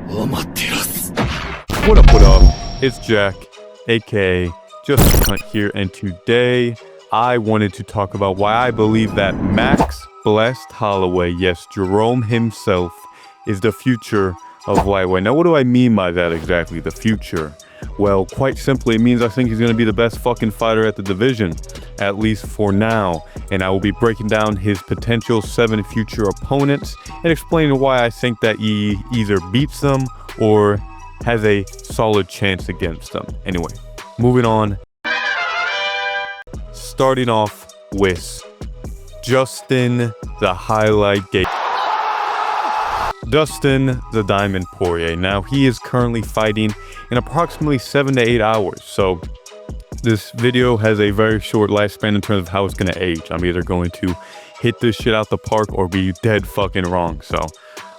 What up, what up? It's Jack, aka Just a Cunt here, and today I wanted to talk about why I believe that Max Blessed Holloway, yes, Jerome himself, is the future of lightweight. Now, what do I mean by that exactly, the future? Well, quite simply, it means I think he's going to be the best fucking fighter at the division, at least for now. And I will be breaking down his potential 7 future opponents and explaining why I think that he either beats them or has a solid chance against them. Anyway, moving on. Starting off with Justin the Highlight Gate. Dustin the Diamond Poirier. Now, he is currently fighting in approximately 7 to 8 hours. So this video has a very short lifespan in terms of how it's going to age. I'm either going to hit this shit out the park or be dead fucking wrong. So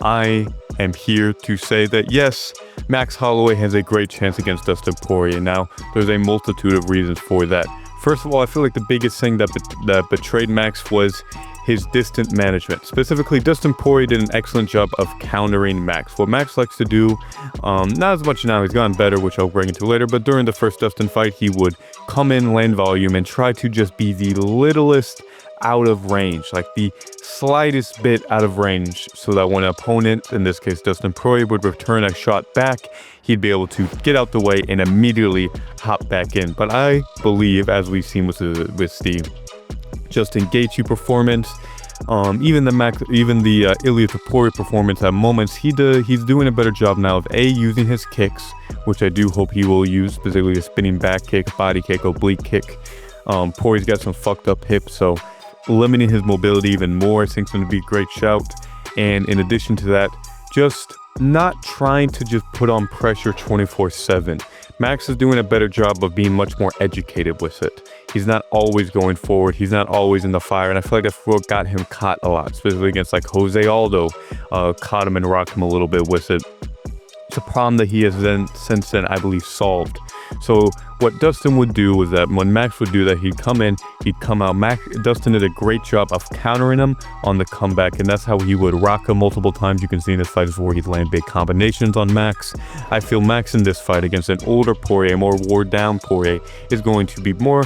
I am here to say that yes, Max Holloway has a great chance against Dustin Poirier. Now, there's a multitude of reasons for that. First of all, I feel like the biggest thing that betrayed Max was his distant management. Specifically, Dustin Poirier did an excellent job of countering Max. What Max likes to do, not as much now, he's gotten better, which I'll bring into later, but during the first Dustin fight, he would come in, land volume, and try to just be the littlest out of range, like the slightest bit out of range, so that when an opponent, in this case Dustin Poirier, would return a shot back, he'd be able to get out the way and immediately hop back in. But I believe, as we've seen with the Justin Gaethje performance, even the Ilia Poirier performance at moments, he's doing a better job now of using his kicks, which I do hope he will use, specifically a spinning back kick, body kick, oblique kick. Poirier's got some fucked up hips, so limiting his mobility even more I think is going to be a great shout. And in addition to that, just not trying to just put on pressure 24/7. Max is doing a better job of being much more educated with it. He's not always going forward. He's not always in the fire. And I feel like that's what got him caught a lot, especially against like Jose Aldo, caught him and rocked him a little bit with it. It's a problem that he has since then, I believe, solved. So what Dustin would do was that when Max would do that, he'd come in, he'd come out. Dustin did a great job of countering him on the comeback, and that's how he would rock him multiple times. You can see in this fight is where he'd land big combinations on Max. I feel Max in this fight against an older Poirier, more wore down Poirier, is going to be more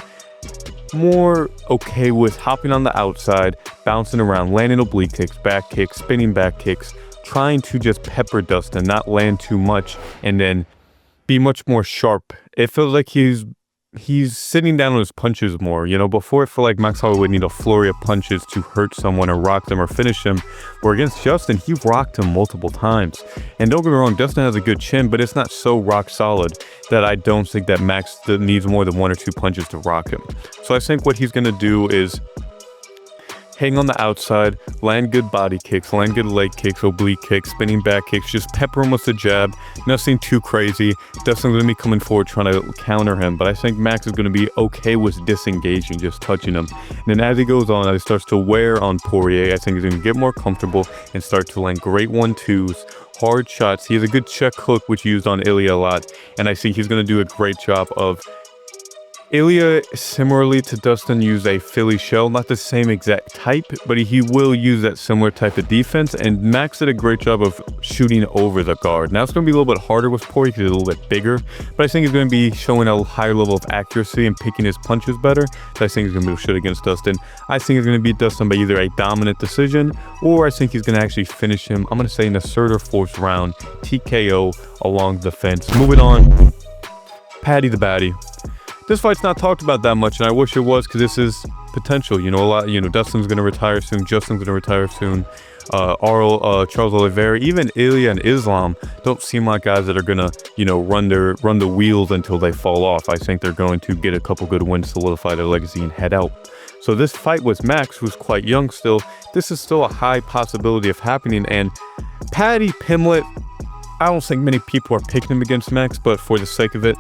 okay with hopping on the outside, bouncing around, landing oblique kicks, back kicks, spinning back kicks, trying to just pepper Dustin, not land too much, and then be much more sharp. It feels like he's sitting down on his punches more. You know, before I feel like Max Holloway would need a flurry of punches to hurt someone or rock them or finish him, where against Justin, he rocked him multiple times. And don't get me wrong, Dustin has a good chin, but it's not so rock solid that I don't think that Max needs more than 1 or 2 punches to rock him. So I think what he's going to do is hang on the outside, land good body kicks, land good leg kicks, oblique kicks, spinning back kicks, just pepper him with the jab, nothing too crazy. Dustin's going to be coming forward trying to counter him, but I think Max is going to be okay with disengaging, just touching him. And then as he goes on, as he starts to wear on Poirier, I think he's going to get more comfortable and start to land great 1-2s, hard shots. He has a good check hook, which he used on Ilia a lot, and I think he's going to do a great job of Ilia, similarly to Dustin, used a Philly shell, not the same exact type, but he will use that similar type of defense, and Max did a great job of shooting over the guard. Now it's going to be a little bit harder with Poirier because he's a little bit bigger, but I think he's going to be showing a higher level of accuracy and picking his punches better. So I think he's going to be able to shoot against Dustin. I think he's going to beat Dustin by either a dominant decision, or I think he's going to actually finish him, I'm going to say in the 3rd or 4th round, TKO along the fence. Moving on, Paddy the Baddy. This fight's not talked about that much, and I wish it was, because this is potential. You know, Dustin's going to retire soon, Justin's going to retire soon. Charles Oliveira, even Ilia and Islam don't seem like guys that are going to, run the wheels until they fall off. I think they're going to get a couple good wins, solidify their legacy, and head out. So this fight with Max, who's quite young still, this is still a high possibility of happening. And Paddy Pimblett, I don't think many people are picking him against Max, but for the sake of it,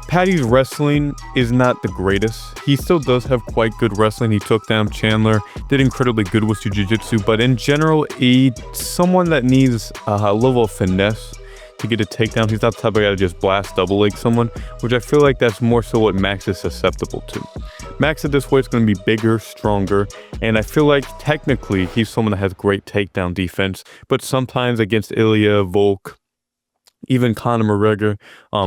Paddy's wrestling is not the greatest. He still does have quite good wrestling. He took down Chandler, did incredibly good with jiu-jitsu, but in general, he's someone that needs a level of finesse to get a takedown. He's not the type of guy to just blast double leg someone, which I feel like that's more so what Max is susceptible to. Max at this weight is going to be bigger, stronger, and I feel like technically he's someone that has great takedown defense, but sometimes against Ilia, Volk, Even Conor McGregor,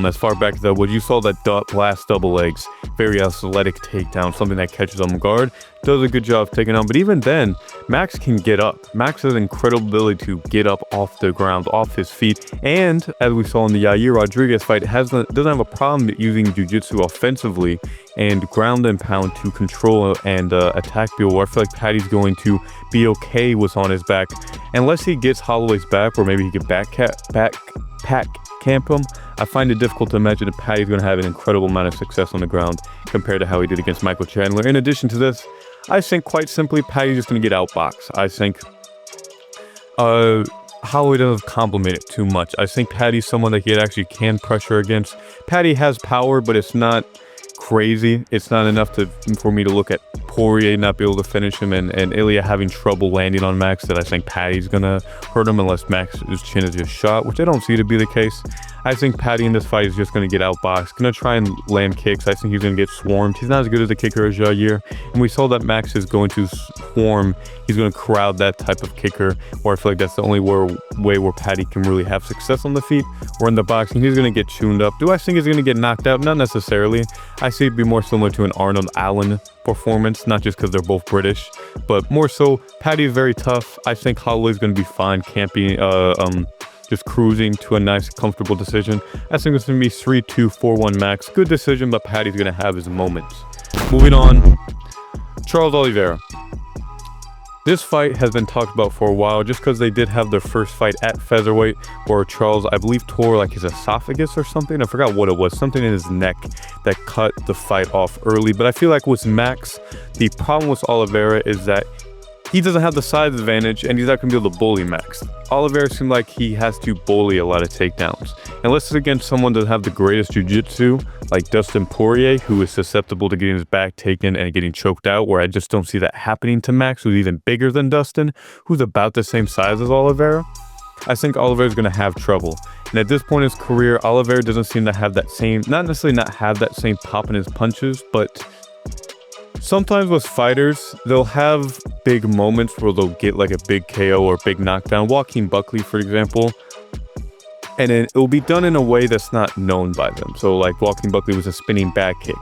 as far back as that was, you saw that last double legs, very athletic takedown, something that catches on guard, does a good job taking on. But even then, Max can get up. Max has an incredible ability to get up off the ground, off his feet. And as we saw in the Yair Rodriguez fight, doesn't have a problem using jiu-jitsu offensively and ground and pound to control and attack people. Where I feel like Paddy's going to be okay with on his back, unless he gets Holloway's back, or maybe he could pack camp him. I find it difficult to imagine that Paddy's going to have an incredible amount of success on the ground compared to how he did against Michael Chandler. In addition to this, I think quite simply Paddy's just going to get outboxed. I think Holloway doesn't compliment it too much. I think Paddy's someone that he actually can pressure against. Paddy has power, but it's not crazy. It's not enough for me to look at Poirier not be able to finish him and Ilia having trouble landing on Max, that I think Paddy's gonna hurt him unless Max's chin is just shot, which I don't see to be the case. I think Paddy in this fight is just gonna get outboxed, gonna try and land kicks. I think he's gonna get swarmed. He's not as good as a kicker as Jair, and we saw that Max is going to swarm. He's gonna crowd that type of kicker, or I feel like that's the only way where Paddy can really have success on the feet or in the boxing. He's gonna get tuned up. Do I think he's gonna get knocked out? Not necessarily. I see it be more similar to an Arnold Allen performance, not just because they're both British, but more so Paddy is very tough. I think Holloway's going to be fine camping, just cruising to a nice, comfortable decision. I think it's going to be 3-2, 4-1 max. Good decision, but Paddy's going to have his moments. Moving on, Charles Oliveira. This fight has been talked about for a while just because they did have their first fight at featherweight where Charles, I believe, tore like his esophagus or something. I forgot what it was, something in his neck that cut the fight off early. But I feel like with Max, the problem with Oliveira is that he doesn't have the size advantage and he's not going to be able to bully Max. Oliveira seemed like he has to bully a lot of takedowns. Unless it's against someone that doesn't have the greatest jiu-jitsu, like Dustin Poirier, who is susceptible to getting his back taken and getting choked out, where I just don't see that happening to Max, who's even bigger than Dustin, who's about the same size as Oliveira. I think Oliveira's going to have trouble. And at this point in his career, Oliveira doesn't seem to have that same, not necessarily not have that same pop in his punches, but sometimes with fighters, they'll have big moments where they'll get like a big KO or big knockdown. Joaquin Buckley, for example. And then it'll be done in a way that's not known by them. So like Joaquin Buckley was a spinning back kick.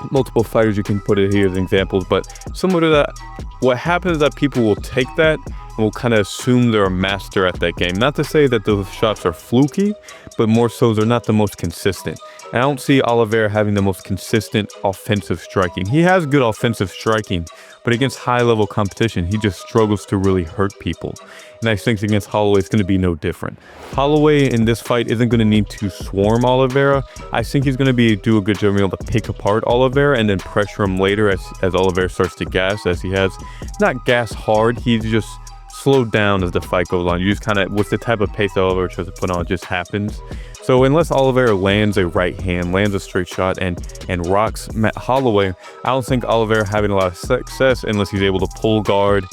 Multiple fighters you can put it here as examples, but similar to that, what happens is that people will take that and will kind of assume they're a master at that game. Not to say that those shots are fluky, but more so they're not the most consistent. And I don't see Oliveira having the most consistent offensive striking. He has good offensive striking, but against high-level competition, he just struggles to really hurt people. And I think against Holloway, it's going to be no different. Holloway in this fight isn't going to need to swarm Oliveira. I think he's going to do a good job of being able to pick apart Oliveira and then pressure him later as Oliveira starts to gas, as he has. Not gas hard, he's just slowed down as the fight goes on. You just kind of, with the type of pace that Oliveira tries to put on, it just happens. So unless Oliveira lands a right hand, lands a straight shot, and rocks Holloway, I don't think Oliveira having a lot of success unless he's able to pull guard,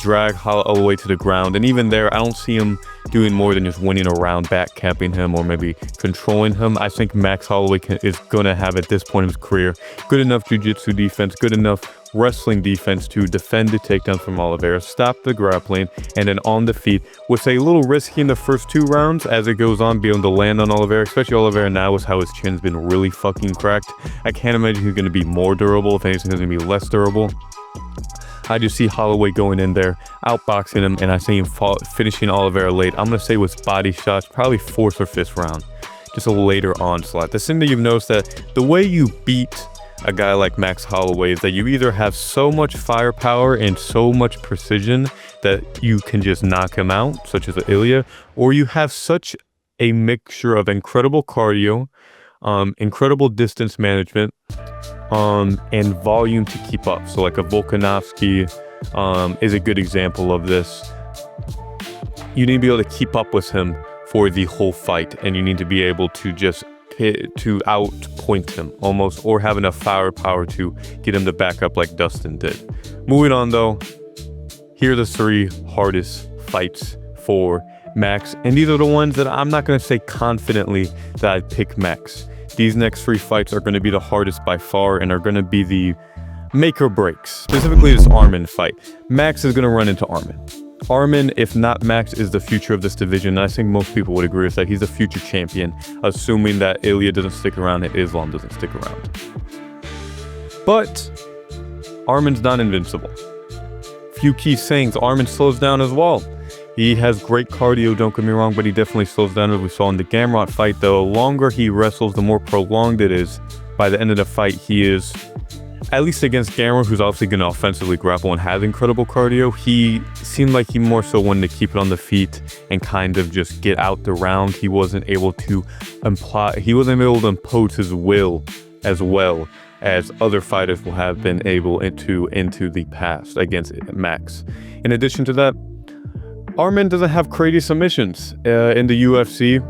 drag Holloway to the ground. And even there, I don't see him doing more than just winning around, back camping him, or maybe controlling him. I think Max Holloway is going to have, at this point in his career, good enough jiu-jitsu defense, good enough wrestling defense to defend the takedown from Oliveira, stop the grappling, and then on the feet, with a little risky in the first 2 rounds. As it goes on, be able to land on Oliveira, especially Oliveira now with how his chin's been really fucking cracked. I can't imagine he's going to be more durable. If anything, he's going to be less durable. I just see Holloway going in there, outboxing him, and I see him finishing Oliveira late. I'm going to say with body shots, probably 4th or 5th round. Just a later onslaught. The thing that you've noticed that the way you beat a guy like Max Holloway is that you either have so much firepower and so much precision that you can just knock him out, such as Ilia, or you have such a mixture of incredible cardio, incredible distance management, and volume to keep up. So like a Volkanovski is a good example of this. You need to be able to keep up with him for the whole fight, and you need to be able to just to outpoint him almost, or have enough firepower to get him to back up like Dustin did. Moving on though, here are the 3 hardest fights for Max, and these are the ones that I'm not going to say confidently that I'd pick Max. These next 3 fights are going to be the hardest by far and are going to be the make or breaks. Specifically this Arman fight. Max is going to run into Arman. Armin, if not Max, is the future of this division. I think most people would agree with that. He's the future champion, assuming that Ilia doesn't stick around and Islam doesn't stick around. But Armin's not invincible. Few key sayings. Armin slows down as well. He has great cardio, don't get me wrong, but he definitely slows down, as we saw in the Gamrot fight. The longer he wrestles, the more prolonged it is. By the end of the fight, he is, at least against Gamrot, who's obviously going to offensively grapple and has incredible cardio, he seemed like he more so wanted to keep it on the feet and kind of just get out the round. He wasn't able to impose his will as well as other fighters will have been able into the past against Max. In addition to that, Armin doesn't have crazy submissions in the UFC.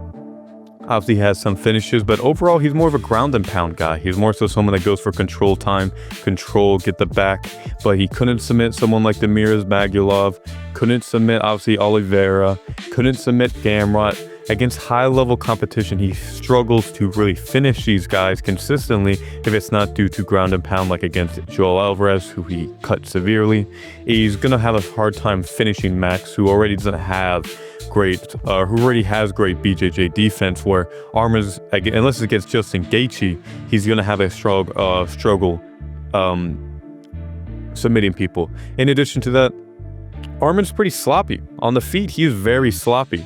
Obviously, he has some finishes, but overall, he's more of a ground and pound guy. He's more so someone that goes for control time, get the back, but he couldn't submit someone like Demiraz Magulov, couldn't submit, obviously, Oliveira, couldn't submit Gamrot. Against high-level competition, he struggles to really finish these guys consistently if it's not due to ground and pound, like against Joel Alvarez, who he cut severely. He's going to have a hard time finishing Max, who already doesn't have who already has great BJJ defense, where Armin's, unless it's against Justin Gaethje, he's going to have a struggle submitting people. In addition to that, Armin's pretty sloppy. On the feet, he's very sloppy.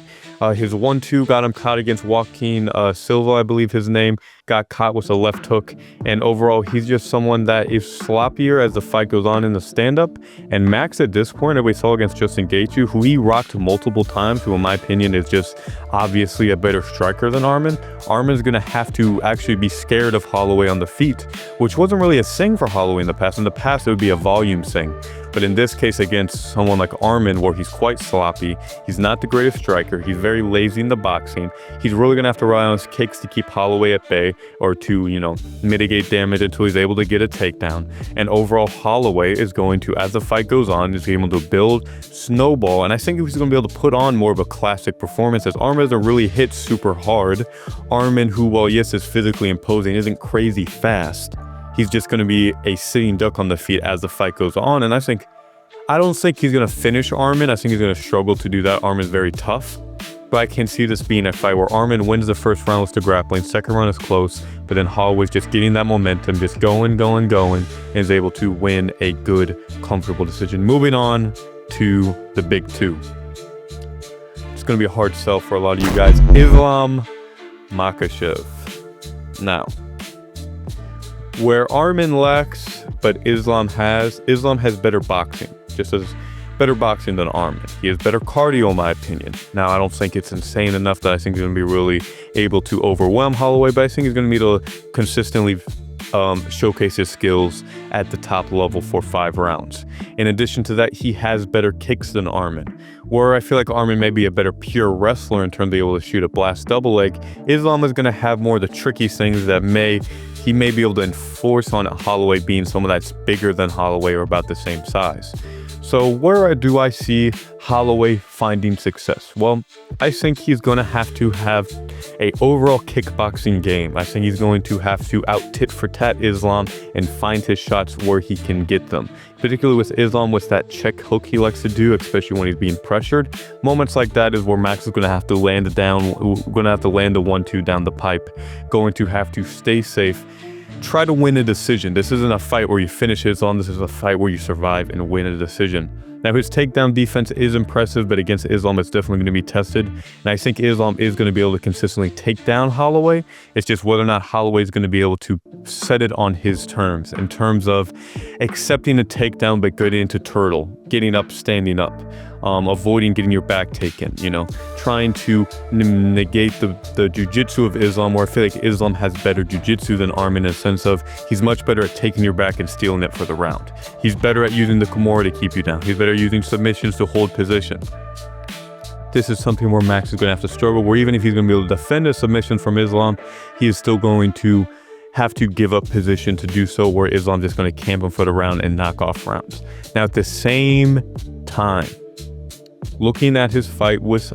His 1-2 got him caught against Joaquin Silva, I believe his name, got caught with a left hook. And overall, he's just someone that is sloppier as the fight goes on in the stand-up. And Max, at this point, that we saw against Justin Gaethje, who he rocked multiple times, who in my opinion is just obviously a better striker than Armin. Armin's going to have to actually be scared of Holloway on the feet, which wasn't really a thing for Holloway in the past. In the past, it would be a volume thing. But in this case, against someone like Armin, where he's quite sloppy, he's not the greatest striker, he's very lazy in the boxing, he's really going to have to rely on his kicks to keep Holloway at bay, or to, mitigate damage until he's able to get a takedown. And overall, Holloway is going to, as the fight goes on, is able to build, snowball, and I think he's going to be able to put on more of a classic performance, as Armin doesn't really hit super hard. Armin, who, while yes, is physically imposing, isn't crazy fast. He's just going to be a sitting duck on the feet as the fight goes on. And I don't think he's going to finish Armin. I think he's going to struggle to do that. Armin's very tough. But I can see this being a fight where Armin wins the first round with the grappling. Second round is close. But then Holloway's just getting that momentum, just going, and is able to win a good, comfortable decision. Moving on to the big two. It's going to be a hard sell for a lot of you guys. Islam Makhachev. Now, where Armin lacks, but Islam has better boxing, just as better boxing than Armin. He has better cardio, in my opinion. Now, I don't think it's insane enough that I think he's going to be really able to overwhelm Holloway, but I think he's going to be able to consistently showcase his skills at the top level for 5 rounds. In addition to that, he has better kicks than Armin. Where I feel like Armin may be a better pure wrestler in terms of being able to shoot a blast double leg, Islam is going to have more of the tricky things that he may be able to enforce on Holloway, being someone that's bigger than Holloway or about the same size. So where do I see Holloway finding success? Well, I think he's going to have a overall kickboxing game. I think he's going to have to out tit for tat Islam and find his shots where he can get them. Particularly with Islam, with that check hook he likes to do, especially when he's being pressured. Moments like that is where Max is going to have to land a 1-2 down the pipe. Going to have to stay safe. Try to win a decision. This isn't a fight where you finish Islam. This is a fight where you survive and win a decision. Now, his takedown defense is impressive, but against Islam, it's definitely going to be tested. And I think Islam is going to be able to consistently take down Holloway. It's just whether or not Holloway is going to be able to set it on his terms, in terms of accepting a takedown, but getting into turtle, getting up, standing up, avoiding getting your back taken, trying to negate the jiu-jitsu of Islam, where I feel like Islam has better jiu-jitsu than Armin in the sense of he's much better at taking your back and stealing it for the round. He's better at using the Kimura to keep you down. He's better at using submissions to hold position. This is something where Max is going to have to struggle, where even if he's going to be able to defend a submission from Islam, he is still going to have to give up position to do so, where Islam just going to camp him for the round and knock off rounds. Now, at the same time, looking at his fight with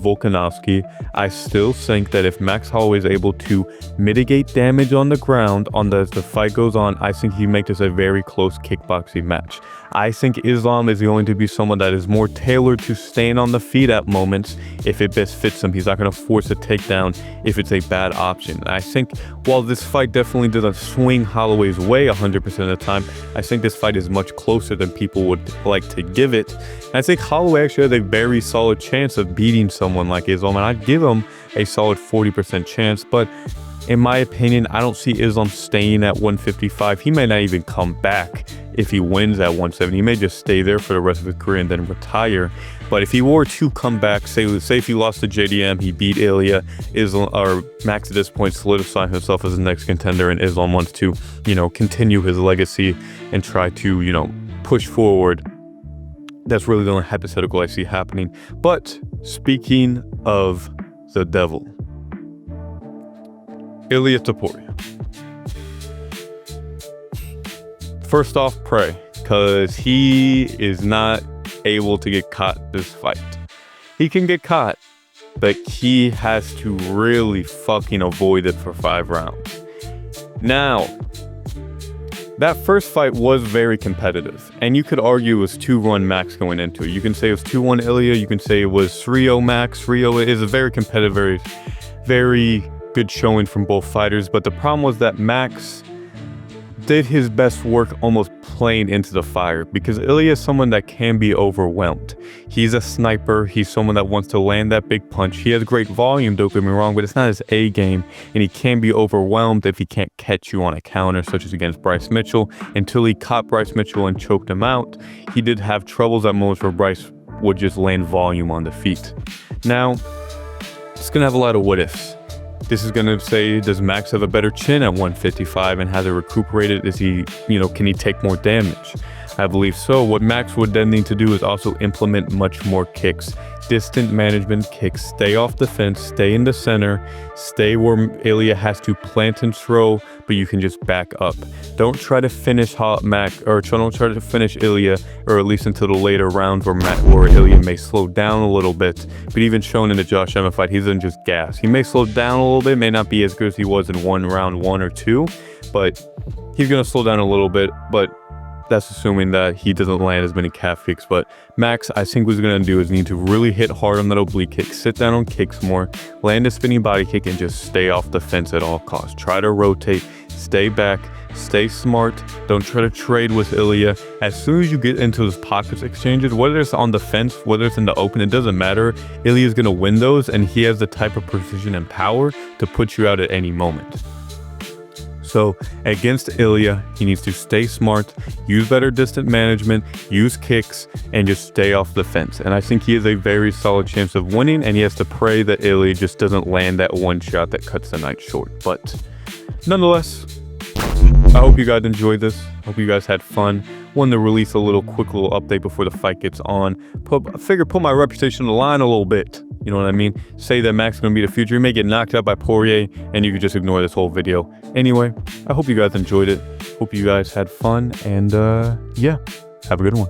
Volkanovski, I still think that if Max Holloway is able to mitigate damage on the ground as the fight goes on, I think he makes this a very close kickboxing match. I think Islam is going to be someone that is more tailored to staying on the feet at moments if it best fits him. He's not going to force a takedown if it's a bad option. I think while this fight definitely doesn't swing Holloway's way 100% of the time, I think this fight is much closer than people would like to give it. And I think Holloway actually has a very solid chance of beating someone like Islam, and I'd give him a solid 40% chance, but in my opinion, I don't see Islam staying at 155. He may not even come back if he wins at 170. He may just stay there for the rest of his career and then retire. But if he were to come back, say if he lost to JDM, he beat Ilia, Islam, or Max at this point solidifying himself as the next contender, and Islam wants to, continue his legacy and try to, push forward. That's really the only hypothetical I see happening. But speaking of the devil, Ilia Topuria. First off, pray, because he is not able to get caught this fight. He can get caught, but he has to really fucking avoid it for 5 rounds. Now, that first fight was very competitive, and you could argue it was 2-1 Max going into it. You can say it was 2-1 Ilia, you can say it was 3-0 Max. 3-0 is a very competitive, very good showing from both fighters, but the problem was that Max did his best work almost playing into the fire, because Ilia is someone that can be overwhelmed. He's a sniper. He's someone that wants to land that big punch. He has great volume, don't get me wrong, but it's not his A game, and he can be overwhelmed if he can't catch you on a counter, such as against Bryce Mitchell. Until he caught Bryce Mitchell and choked him out, he did have troubles at moments where Bryce would just land volume on the feet. Now, it's gonna have a lot of what ifs. This is going to say, does Max have a better chin at 155 and has it recuperated? Is he, can he take more damage? I believe so. What Max would then need to do is also implement much more kicks. Distant management kicks. Stay off the fence. Stay in the center. Stay where Ilia has to plant and throw, but you can just back up. Don't try to finish Max, or don't try to finish Ilia, or at least until the later rounds where Ilia may slow down a little bit. But even shown in the Josh Emmett fight, he doesn't just gas. He may slow down a little bit, may not be as good as he was in round 1 or 2, but he's going to slow down a little bit, but that's assuming that he doesn't land as many calf kicks. But Max, I think what he's going to do is need to really hit hard on that oblique kick, sit down on kicks more, land a spinning body kick, and just stay off the fence at all costs. Try to rotate, stay back, stay smart. Don't try to trade with Ilia. As soon as you get into those pockets exchanges, whether it's on the fence, whether it's in the open, it doesn't matter. Ilia is going to win those, and he has the type of precision and power to put you out at any moment. So against Ilia, he needs to stay smart, use better distant management, use kicks, and just stay off the fence. And I think he has a very solid chance of winning, and he has to pray that Ilia just doesn't land that one shot that cuts the night short. But nonetheless, I hope you guys enjoyed this. Hope you guys had fun. Wanted to release a quick little update before the fight gets on. I figured put my reputation on the line a little bit. You know what I mean? Say that Max is going to be the future. He may get knocked out by Poirier, and you could just ignore this whole video. Anyway, I hope you guys enjoyed it. Hope you guys had fun, and yeah, have a good one.